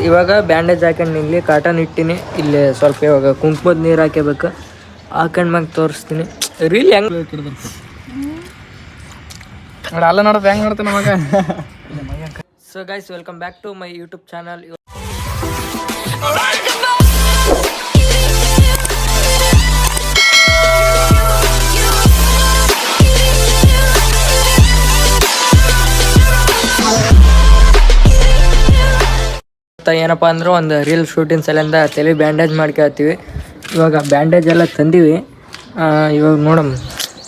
ಇವಾಗ ಬ್ಯಾಂಡೇಜ್ ಹಾಕೊಂಡು ಇಲ್ಲಿ ಕಾಟನ್ ಇಟ್ಟಿನಿ. ಇಲ್ಲಿ ಸ್ವಲ್ಪ ಇವಾಗ ಕುಂಕುಮದ ನೀರು ಹಾಕಬೇಕು. ಹಾಕೊಂಡ್ ಮ್ಯಾಗ ತೋರಿಸ್ತೀನಿ ರೀಲ್ ಹೆಂಗ್ ಅಲ್ಲ ನೋಡೋದು ಹೆಂಗ್ ನೋಡ್ತಾನೆ ಮಗ. So guys, welcome back to my YouTube channel. ಏನಪ್ಪ ಅಂದ್ರೆ ಒಂದು ರೀಲ್ ಶೂಟಿಂಗ್ ಸಲಿಂದ ತಲೆ ಬ್ಯಾಂಡೇಜ್ ಮಾಡ್ಕೊಳ್ತೀವಿ. ಇವಾಗ ಬ್ಯಾಂಡೇಜ್ ಎಲ್ಲ ತಂದೀವಿ. ಇವಾಗ ನೋಡಮ್,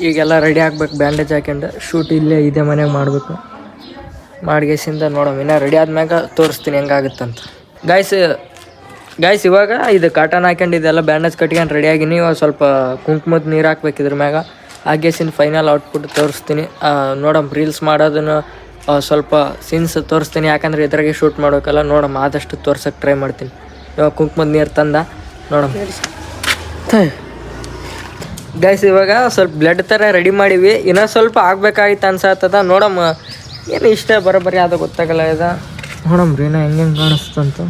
ಈಗೆಲ್ಲ ರೆಡಿ ಆಗ್ಬೇಕು. ಬ್ಯಾಂಡೇಜ್ ಹಾಕ್ಯಂಡು ಶೂಟ್ ಇಲ್ಲೇ ಇದೇ ಮನೆಯಾಗ ಮಾಡಬೇಕು. ಮಾಡ್ಗೇಸಿಂದ ನೋಡಮ್, ಇನ್ನೂ ರೆಡಿ ಆದ್ಮ್ಯಾಗ ತೋರಿಸ್ತೀನಿ ಹೆಂಗಾಗುತ್ತಂತ. ಗಾಯ್ಸ್ ಇವಾಗ ಇದು ಕಾಟನ್ ಹಾಕ್ಯಂಡು ಇದೆಲ್ಲ ಬ್ಯಾಂಡೇಜ್ ಕಟ್ಕೊಂಡು ರೆಡಿ ಆಗಿನಿ. ಇವಾಗ ಸ್ವಲ್ಪ ಕುಂಕುಮದ ನೀರು ಹಾಕ್ಬೇಕು ಇದ್ರ ಮ್ಯಾಗ. ಹಾಗೇಸಿನ ಫೈನಲ್ ಔಟ್ಪುಟ್ ತೋರಿಸ್ತೀನಿ. ನೋಡಮ್, ರೀಲ್ಸ್ ಮಾಡೋದನ್ನು ಸ್ವಲ್ಪ ಸೀನ್ಸ್ ತೋರಿಸ್ತೀನಿ, ಯಾಕಂದರೆ ಇದ್ರಾಗೆ ಶೂಟ್ ಮಾಡೋಕ್ಕಲ್ಲ. ನೋಡಮ್ಮ, ಆದಷ್ಟು ತೋರ್ಸೋಕ್ಕೆ ಟ್ರೈ ಮಾಡ್ತೀನಿ. ಇವಾಗ ಕುಂಕುಮದ ನೀರು ತಂದ ನೋಡಮ್ಮ. ಗೈಸ್ ಇವಾಗ ಸ್ವಲ್ಪ ಬ್ಲಡ್ ಥರ ರೆಡಿ ಮಾಡೀವಿ. ಇನ್ನೂ ಸ್ವಲ್ಪ ಆಗ್ಬೇಕಾಗಿತ್ತು ಅನ್ಸತ್ತದ. ನೋಡಮ್ಮ, ಏನು ಇಷ್ಟ ಬರೋಬ್ಬರಿ ಅದು ಗೊತ್ತಾಗಲ್ಲ ಇದೆ. ನೋಡಮ್ಮ ರೀ ನಾ ಹೆಂಗೆ ಕಾಣಿಸ್ತಂತ.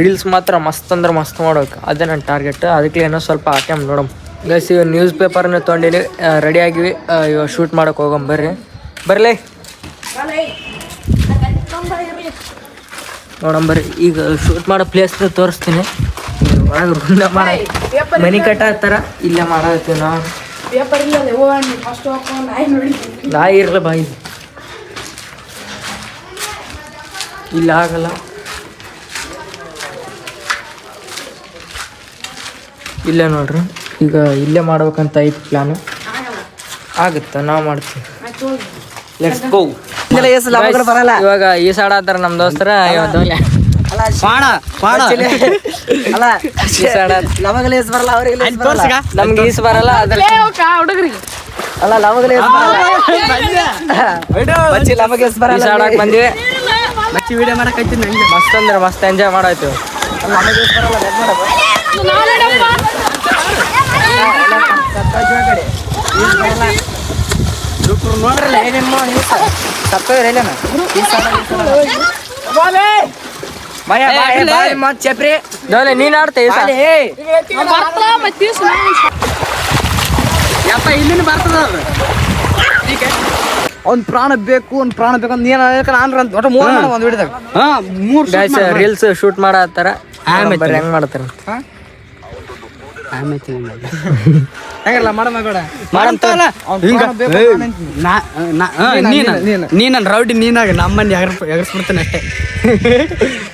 ರೀಲ್ಸ್ ಮಾತ್ರ ಮಸ್ತ್ ಅಂದ್ರೆ ಮಸ್ತ್ ಮಾಡೋಕೆ, ಅದೇ ನನ್ನ ಟಾರ್ಗೆಟ್. ಅದಕ್ಕೆ ಏನೋ ಸ್ವಲ್ಪ ಹಾಕ್ಯಮ್ ನೋಡಮ್ಮ. ಗೈಸ್ ಇವಾಗ ನ್ಯೂಸ್ ಪೇಪರ್ನ ತೊಗೊಂಡಿನಿ, ರೆಡಿ ಆಗಿವಿ. ಇವಾಗ ಶೂಟ್ ಮಾಡೋಕೆ ಹೋಗಮ್ಮ. ಬರ್ರಿ ನೋಡಮ್ ಬರ್ರಿ. ಈಗ ಶೂಟ್ ಮಾಡೋ ಪ್ಲೇಸ್ನ ತೋರಿಸ್ತೀನಿ. ಮನಿ ಕಟ್ಟಾಕ್ತಾರ, ಇಲ್ಲೇ ಮಾಡತ್ತೀವಿ ನಾವು. ನಾಯಿ ಇರಲ್ಲ ಬಾಯಿ, ಇಲ್ಲ ಆಗಲ್ಲ. ಇಲ್ಲೇ ನೋಡ್ರಿ, ಈಗ ಇಲ್ಲೇ ಮಾಡ್ಬೇಕಂತ ಐತಿ ಪ್ಲಾನು. ಆಗುತ್ತೆ, ನಾವು ಮಾಡ್ತೀವಿ. Let's go. ಇವಾಗ ಈ ಸೈಡ್ ಆತಾರ ನಮ್ಮ ದೋಸ್ತರ. ನಮ್ಗೆ ಈಸ್ ಬರಲ್ಲ, ಬಂದಿವಿ. ಮಸ್ತ್ ಅಂದ್ರೆ ಮಸ್ತ್ ಎಂಜಾಯ್ ಮಾಡಾಯ್ತು. ನೋಡ್ರಲ್ಲ ಏನೇನು ಮಾಡಿ ಚಪ್ರಿ ನೀನ್ ಆಡ್ತೇ ಇಲ್ಲಿನ ಬರ್ತದ. ಅವ್ನ್ ಪ್ರಾಣ ಬೇಕು ಅಂತ ಒಂದ್ ವಿಡಿಯೋದಾಗ ರೀಲ್ಸ್ ಶೂಟ್ ಮಾಡತ್ತಾರ. ಹೆಂಗ್ ಮಾಡ್ತಾರ ಹೆಂಗಲ್ಲ ಮಾಡಮ್ಮ ಬೇಡ ನೀ ನನ್ನ ರೌಡಿ ನೀನಾಗ ನಮ್ಮನ್ನ ಎಗರ್ಸ್ಬಿಡ್ತಾನೆ ಅಷ್ಟೇ.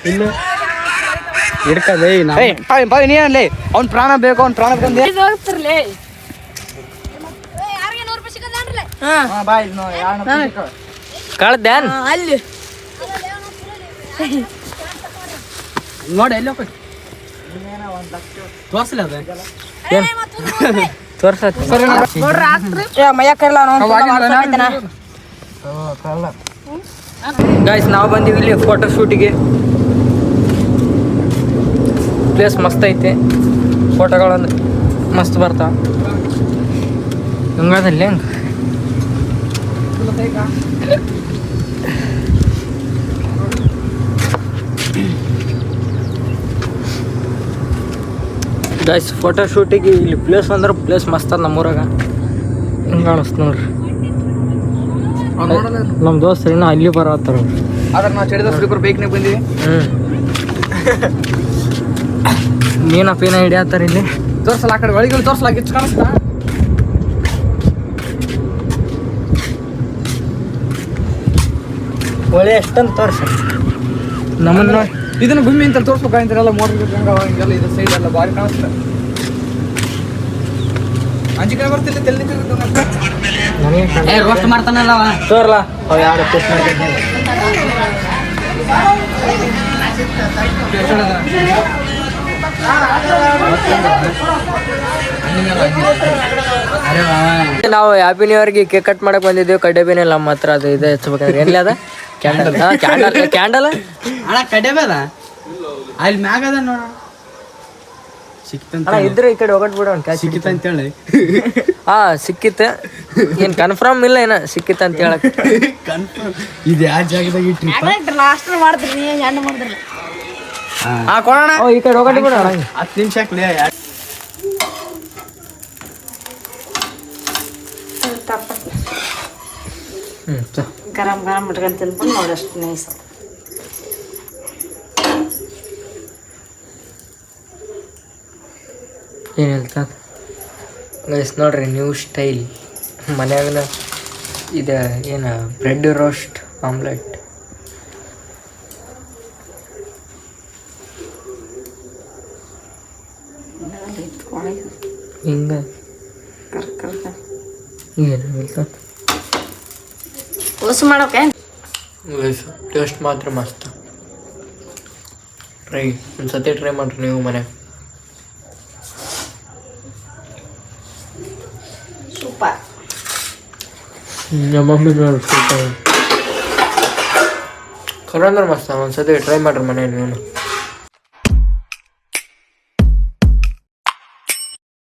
ಇಲ್ಲ ಹಿಡ್ಕದೇ ನೀನಲ್ಲಿ ಅವ್ನ ಪ್ರಾಣ ಬೇಕು, ಅವ್ನ ಪ್ರಾಣ ಬೇಕು. ಕಳ್ದ್ಯಾನ್ ನೋಡಿ ಎಲ್ಲಿ ತೋರ್ಸಲ ಅದ ಗೈಸ್, ನಾವು ಬಂದೀವಿ ಇಲ್ಲಿ ಫೋಟೋ ಶೂಟಿಗೆ. ಪ್ಲೇಸ್ ಮಸ್ತ್ ಐತೆ, ಫೋಟೋಗಳಂದ್ರೆ ಮಸ್ತ್ ಬರ್ತಾವ. ಗಂಗಾದಲ್ಲಿ ಹೆಂಗ ಗೈಸ್, ಫೋಟೋ ಶೂಟಿಗೆ ಇಲ್ಲಿ ಪ್ಲೇಸ್ ಅಂದ್ರೆ ಪ್ಲೇಸ್ ಮಸ್ತ್ ಅದ ನಮ್ಮೂರಾಗ. ಹಿಂಗೆ ಕಾಣಿಸ್ತು ನೋಡ್ರಿ. ನಮ್ಮ ದೋಸ್ತರು ಇನ್ನೂ ಅಲ್ಲಿ ಬರತ್ತಾರ. ಆದ್ರೆ ನಾವು ಚಳಿದ ಸ್ಲೀಪರ್ ಬೈಕ್ನಾಗ ಬಂದೀವಿ. ನೀನ ಪೀನ ಹಿಡಿಯತ್ತಾರ ಇಲ್ಲಿ. ತೋರ್ಸಲ್ಲ ಆ ಕಡೆ ಒಳಗೆ ತೋರ್ಸಲ್ಲ, ಗಿಚ್ಚು ಕಾಣಿಸ್ತಾ ಒಳ್ಳೆ ಎಷ್ಟಂತ ತೋರ್ಸ ನಮ್ಮನ್ನ ನೋಡಿ. ಇದನ್ನ ಭೂಮಿ ಅಂತ ತೋರ್ಸ್ಬೇಕಾಗಿಲ್ಲ. ಮೋಟರ್ ಹಿಂಗೆಲ್ಲ ಇದು ಸೈಡ್ ಎಲ್ಲ ಭಾರಿ ಕಾಣಿಸ್ತ. ಅಂಜಿಕೆ ಬರ್ತಿಲ್ಲ ತೆಲ್ಲಿ ರೋಸ್ಟ್ ಮಾಡ್ತಾನಲ್ಲ ತೋರ್ಲ ಯಾರು ನಾವು ಹ್ಯಾಪಿ ನ್ಯೂ ಇಯರ್ಗೆ ಕೇಕ್ ಕಟ್ ಮಾಡಕ್ ಬಂದಿದ್ದೇವೆ. ಕಡ್ಡೆಬೇನೆ ನಮ್ಮ ಹತ್ರ ಅದು ಇದೆ ಹಚ್ಬೇಕಂದ್ರೆ ಏನ್ಲಿ ಅದ ಕ್ಯಾಂಡಲ್. ಕ್ಯಾಂಡಲ್ ಕಡ್ಡೆಬೇದ ಅಲ್ಲಿ ಮ್ಯಾಗ ಅದ ನೋಡ. ಸಿಕ್ಕಿತ್ತ ಇದ್ರೆ ಈ ಕಡೆ ಹೋಗಟ್ ಬಿಡ ಸಿಕ್ಕಿತ್ತ ಅಂತೇಳಿ. ಸಿಕ್ಕಿತ್ತ. ಏನ್ ಕನ್ಫರ್ಮ್ ಇಲ್ಲ ಏನ ಸಿಕ್ಕಿತ್ತ ಅಂತ ಹೇಳಕ್. ಕನ್ಫರ್ಮ್ ಇದು ಯಾವ ಜಾಗದಾಗ ಇಟ್ರಿ ಲಾಸ್ಟ್ ಮಾಡಿದ್ರಿ ಹೆಣ್ಣು ಮಾಡಿದ್ರಿ ಕೊಡೋಣ ಈ ಕಡೆ ಹೋಗಟ್ಟಿ ಬಿಡೋಣ 10 ನಿಮಿಷ ಹಾಕ್ಲಿ ಗರಂ ಗರಂ ಇಟ್ಕೊಂಡು ತಿನ್ಕೊಂಡು ನೋಡಷ್ಟು ನೈಸ್ ಏನು ಹೇಳ್ತಾ ಗೈಸ್ ನೋಡ್ರಿ ನ್ಯೂ ಸ್ಟೈಲ್ ಮನ್ಯಾಗನ ಇದು ಏನು ಬ್ರೆಡ್ ರೋಸ್ಟ್ ಆಮ್ಲೆಟ್ ಹಿಂಗೆ ಏನು ಹೇಳ್ತಾ ಓಸು ಮಾಡೋಕೆ ಗೈಸ್ ಟೇಸ್ಟ್ ಮಾತ್ರ ಮಸ್ತ್ ಟ್ರೈ ಒಂದು ಸತಿ ಟ್ರೈ ಮಾಡಿರಿ ನೀವು ಮನ್ಯಾಗ ಸೂಪರ್ ನಮ್ಮ ಮಮ್ಮಿ ನೋಡಿ ಖರೆ ಅಂದ್ರೆ ಮಸ್ತ್ ಒಂದು ಸತಿ ಟ್ರೈ ಮಾಡ್ರಿ ಮನೇಲಿ ನೀವು